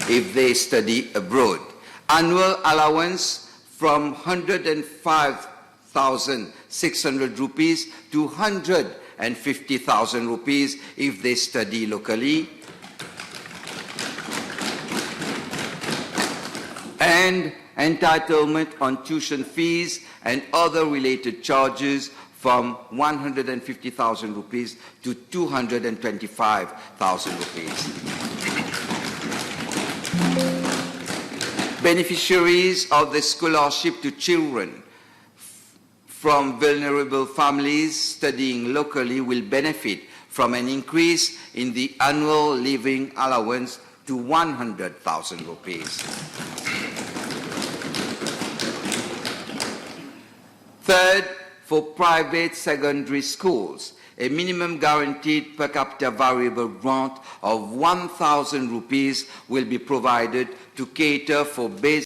if they study abroad. Annual allowance from 105,600 rupees to 150,000 rupees if they study locally. And entitlement on tuition fees and other related charges from 150,000 rupees to 225,000 rupees. Beneficiaries of the scholarship to children from vulnerable families studying locally will benefit from an increase in the annual living allowance to 100,000 rupees. Third, for private secondary schools, a minimum guaranteed per capita variable grant of 1,000 rupees will be provided to cater for basic